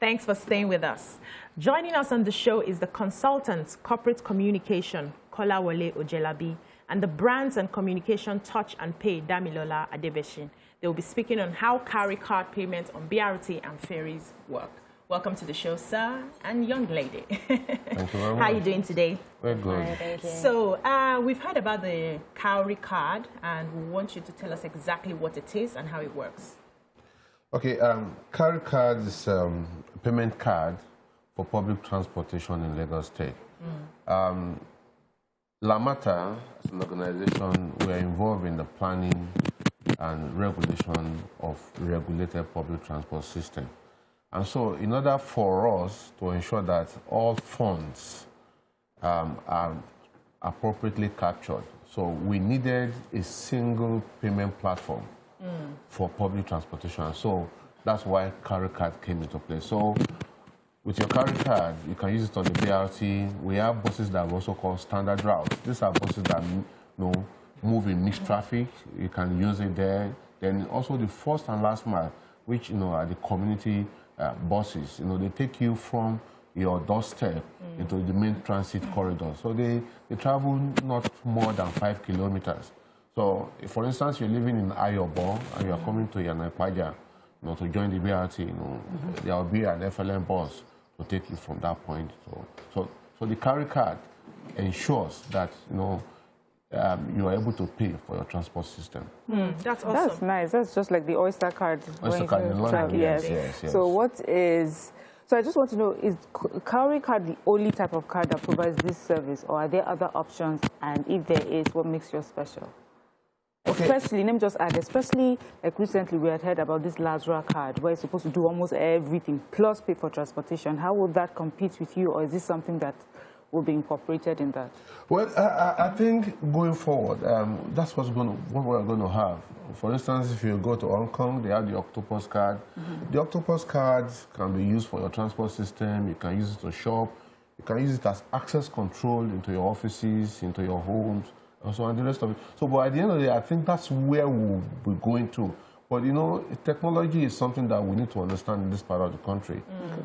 Thanks for staying with us. Joining us on the show is the consultant, corporate communication, Kolawole Ojelabi, and the brands and communication touch and pay, Damilola Adebeshi. They will be speaking on how Cowry card payments on BRT and ferries work. Welcome to the show, sir and young lady. Thank you very much. How are you doing today? Very good. Hi, thank you. So we've heard about the Cowry card, and we want you to tell us exactly what it is and how it works. Okay, Cowry card is a payment card for public transportation in Lagos State. Lamata, as an organization, we are involved in the planning and regulation of regulated public transport system. And so in order for us to ensure that all funds are appropriately captured, so we needed a single payment platform for public transportation. So that's why Cowry card came into play. So with your Cowry card, you can use it on the BRT. We have buses that are also called standard routes. These are buses that move in mixed traffic. You can use it there. Then also the first and last mile, which are the community buses. They take you from your doorstep into the main transit corridor. So they travel not more than 5 kilometers. So if, for instance, you're living in Ayobo and you're coming to Yanaipaja, to join the BRT, there will be an FLM bus to take you from that point. So the Cowry card ensures that you are able to pay for your transport system. That's awesome. That's nice. That's just like the Oyster card. Oyster card in London, yes. So I just want to know, is Cowry card the only type of card that provides this service, or are there other options? And if there is, what makes yours special? Okay. Especially, let me just add, especially like recently we had heard about this Lazarus card where it's supposed to do almost everything plus pay for transportation. How would that compete with you, or is this something that will be incorporated in that? Well, I think going forward, that's what we're going to have. For instance, if you go to Hong Kong, they have the Octopus card. The Octopus cards can be used for your transport system. You can use it to shop. You can use it as access control into your offices, into your homes, and the rest of it. So, but at the end of the day, I think that's where we'll be going to. But technology is something that we need to understand in this part of the country.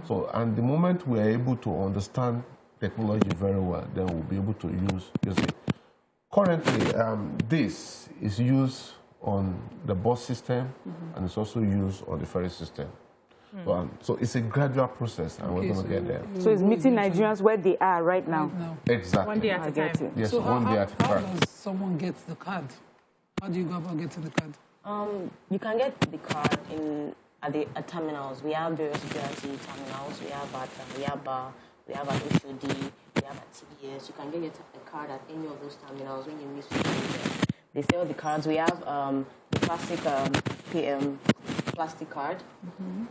So, and the moment we are able to understand technology very well, then we'll be able to use it. Currently, this is used on the bus system, and it's also used on the ferry system. So it's a gradual process, and we're going to get there. So it's meeting Nigerians where they are right now. Exactly. One day at a time. Yes, so one day at a time. How does someone get the card? How do you go about getting the card? You can get the card at terminals. We have various BRT terminals. We have at Yaba, we have at HOD, we have at TBS. You can get a card at any of those terminals when you miss it. They sell the cards. We have the plastic plastic card,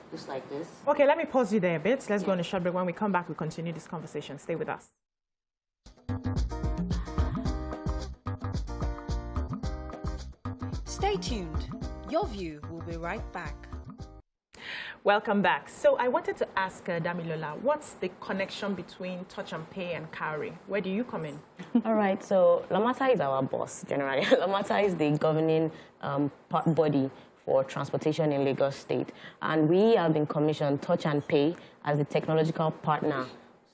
just like this. Okay, let me pause you there a bit. Let's go on a short break. When we come back, we'll continue this conversation. Stay with us. Stay tuned. Your View will be right back. Welcome back. So I wanted to ask Damilola, what's the connection between Touch and Pay and Cowry? Where do you come in? All right, so Lamata is our boss, generally. Lamata is the governing body for transportation in Lagos State. And we have been commissioned Touch and Pay as the technological partner.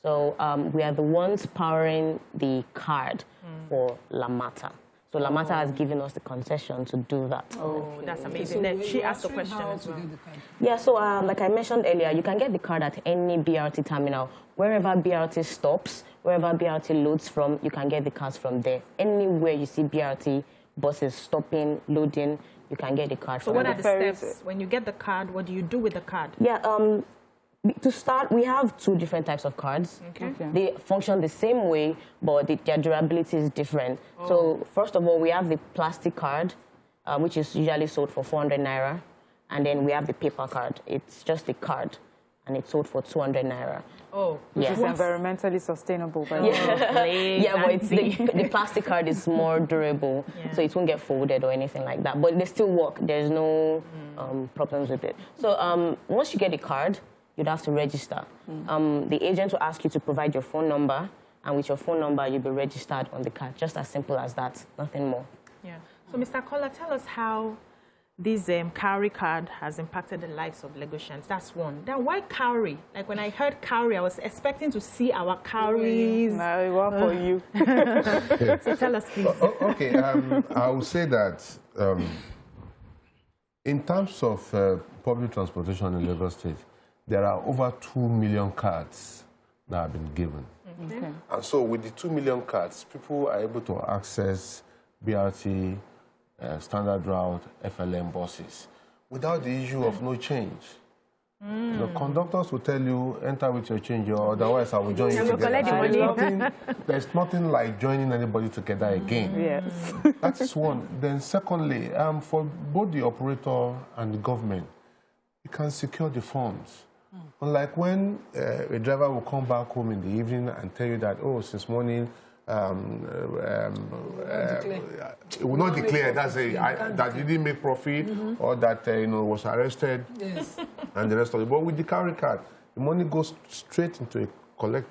So we are the ones powering the card for Lamata. So Lamata has given us the concession to do that. Oh, that's amazing. So she asked a question as well. Yeah, so like I mentioned earlier, you can get the card at any BRT terminal. Wherever BRT stops, wherever BRT loads from, you can get the cards from there. Anywhere you see BRT buses stopping, loading, you can get the card from there. So what are the steps? When you get the card, what do you do with the card? Yeah, to start, we have 2 different types of cards. Okay. They function the same way, but their durability is different. So first of all, we have the plastic card, which is usually sold for 400 Naira. And then we have the paper card. It's just a card, and it's sold for 200 Naira. Oh, which is environmentally sustainable, by the way. Yeah, but it's the plastic card is more durable, so it won't get folded or anything like that. But they still work. There's no problems with it. So once you get the card, you'd have to register. The agent will ask you to provide your phone number, and with your phone number, you'll be registered on the card. Just as simple as that, nothing more. Yeah. So, Mr. Kola, tell us how this Cowry card has impacted the lives of Lagosians. That's one. Then why Cowry? Like when I heard Cowry, I was expecting to see our Cowries. No, what for you? So tell us, please. Okay, I would say that in terms of public transportation in Lagos State, there are over 2 million cards that have been given. Okay. And so with the 2 million cards, people are able to access BRT, standard route, FLM buses without the issue of no change. The conductors will tell you, enter with your change, or otherwise I will join you together. There's nothing like joining anybody together again. Yes. That is one. Then secondly, for both the operator and the government, you can secure the funds. Unlike when a driver will come back home in the evening and tell you that, oh, since morning, it will not declare that you didn't make profit or that was arrested and the rest of it. But with the Cowry card, the money goes straight into a Good.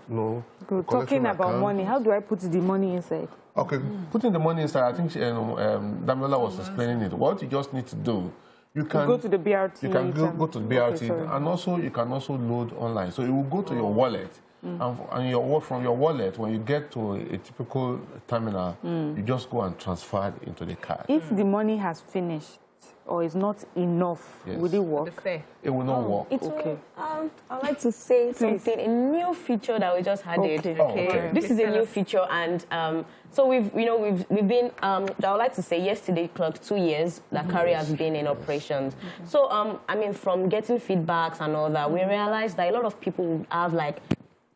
Talking about account. money, how do I put the money inside? Okay, putting the money inside, I think Damilola was explaining it. What you just need to do, you can go to the BRT. You can go to the BRT, and also you can also load online. So it will go to your wallet. And from your wallet, when you get to a typical terminal, you just go and transfer it into the card. If the money has finished or is not enough, will it work? It will not work. Okay. I'd like to say something, a new feature that we just added. Okay. This is a new feature, and so we've been. I would like to say yesterday clocked 2 years that Cowry has been in operations. So I mean, from getting feedbacks and all that, we realized that a lot of people have like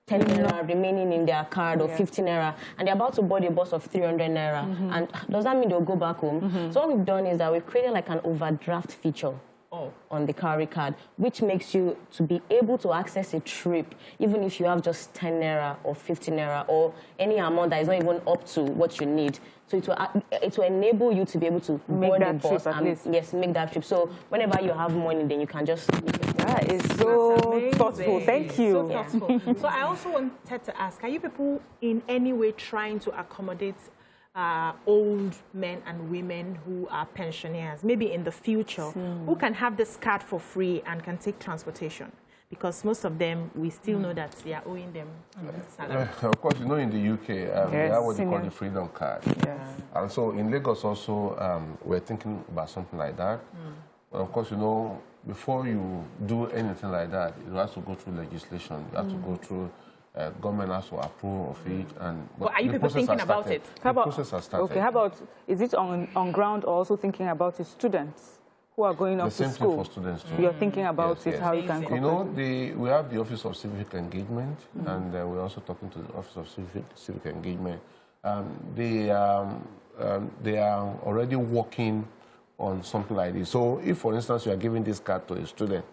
10 naira remaining in their card or 15 naira, and they're about to board a bus of 300 naira. And does that mean they'll go back home? So what we've done is that we've created like an overdraft feature on the Cowry card, which makes you to be able to access a trip, even if you have just 10 naira or 15 naira or any amount that is not even up to what you need. So it will enable you to be able to board a bus and make that trip. So whenever you have money, then you can just. That is so thoughtful. Thank you. So thoughtful. So I also wanted to ask, are you people in any way trying to accommodate old men and women who are pensioners, maybe in the future, who can have this card for free and can take transportation? Because most of them, we still know that we are owing them salary. Of course, you know, in the UK, they have what they call the Freedom Card. And so in Lagos also, we're thinking about something like that. But of course, you know, before you do anything like that, it has to go through legislation. You have to go through, government has to approve of it. But are you people thinking about it? How about, process has started. Okay, how about, is it on ground or also thinking about the students who are going off to school? The same thing for students too. You're thinking about it, how you can You know, we have the Office of Civic Engagement, and we're also talking to the Office of Civic Engagement. They are already working on something like this. So if, for instance, you are giving this card to a student,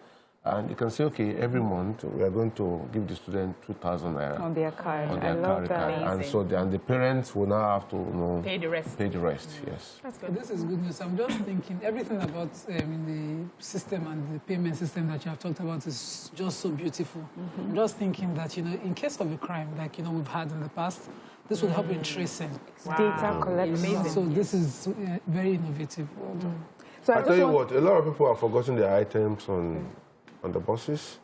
and you can say, okay, every month we are going to give the student 2,000 naira on their card. On their Cowry card. And so the parents will now have to pay the rest. Pay the rest, yes. That's good. This is good news. I'm just thinking everything about the system and the payment system that you have talked about is just so beautiful. I'm just thinking that, you know, in case of a crime like, you know, we've had in the past, this will help in tracing. Data collection. So this is very innovative. So I tell you what, a lot of people have forgotten their items on the buses,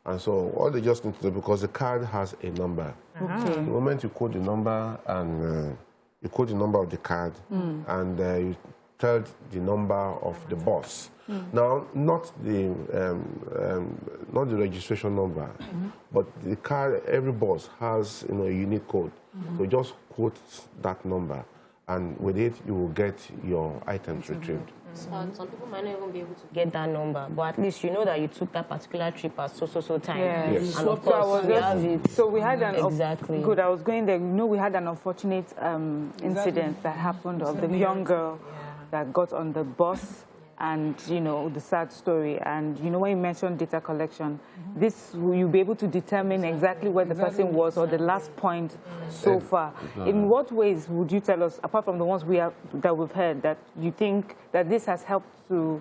and so all they just need to do, because the card has a number. The moment you code the number and you code the number of the card, and you tell the number of the bus. Now, not the registration number, but the card. Every bus has a unique code. So just quote that number, and with it you will get your items retrieved. Some people might not even be able to get that number, but at least you know that you took that particular trip at so time. Yes. And of course, we have it. So we had an good. I was going there. You know, we had an unfortunate incident that happened of the young girl that got on the bus, and you know the sad story. And you know, when you mentioned data collection, this you'll be able to determine exactly where the person was or the last point so far. In what ways would you tell us, apart from the ones that we've heard, that you think that this has helped to,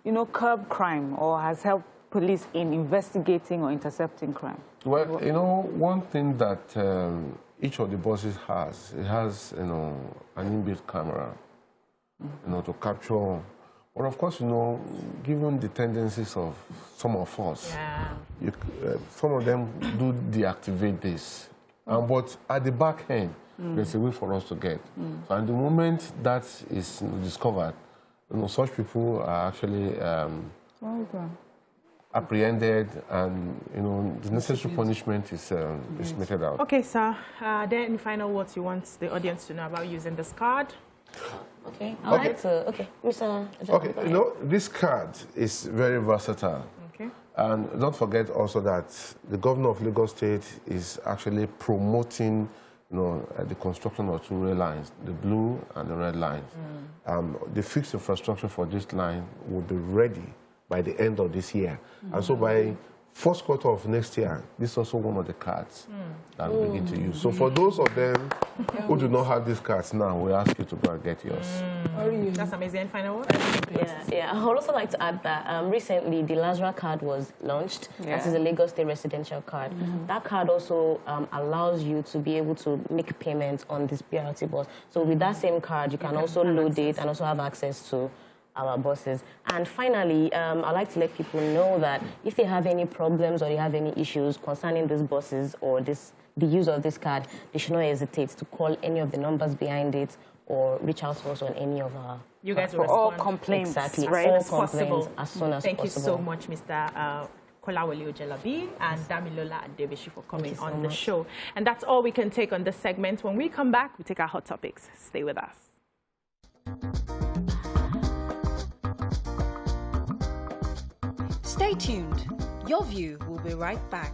you know, curb crime or has helped police in investigating or intercepting crime? Well, you know, one thing that each of the buses has, it has, you know, an inbuilt camera, you know, to capture But of course, you know, given the tendencies of some of us, some of them do deactivate this. But at the back end, there's a way for us to get. So at the moment that is discovered, you know, such people are actually apprehended, and you know the necessary punishment is meted out. Okay, sir. Are there any final words you want the audience to know about using this card? Okay. Mr. Okay, you know, this card is very versatile. Okay. And don't forget also that the governor of Lagos State is actually promoting, you know, the construction of 2 rail lines, the blue and the red lines. The fixed infrastructure for this line will be ready by the end of this year. And so by first quarter of next year, this is also one of the cards that we begin to use. So for those of them who do not have these cards now, we ask you to go and get yours. That's amazing. Final word? Yeah. I would also like to add that recently the Lazarus card was launched. That is a Lagos State residential card. That card also allows you to be able to make payments on this BRT bus. So with that same card, you can also load it and also have access to our buses. And finally, I'd like to let people know that if they have any problems or they have any issues concerning these buses or the use of this card, they should not hesitate to call any of the numbers behind it or reach out to us on any of our... You guys will for all respond. complaints, Exactly. right? All As complaints possible. as soon as Thank possible. you so much, Mr. Kolawole Ojelabi and Damilola Adebeshi for coming on the show. And that's all we can take on this segment. When we come back, we take our hot topics. Stay with us. Stay tuned. Your View will be right back.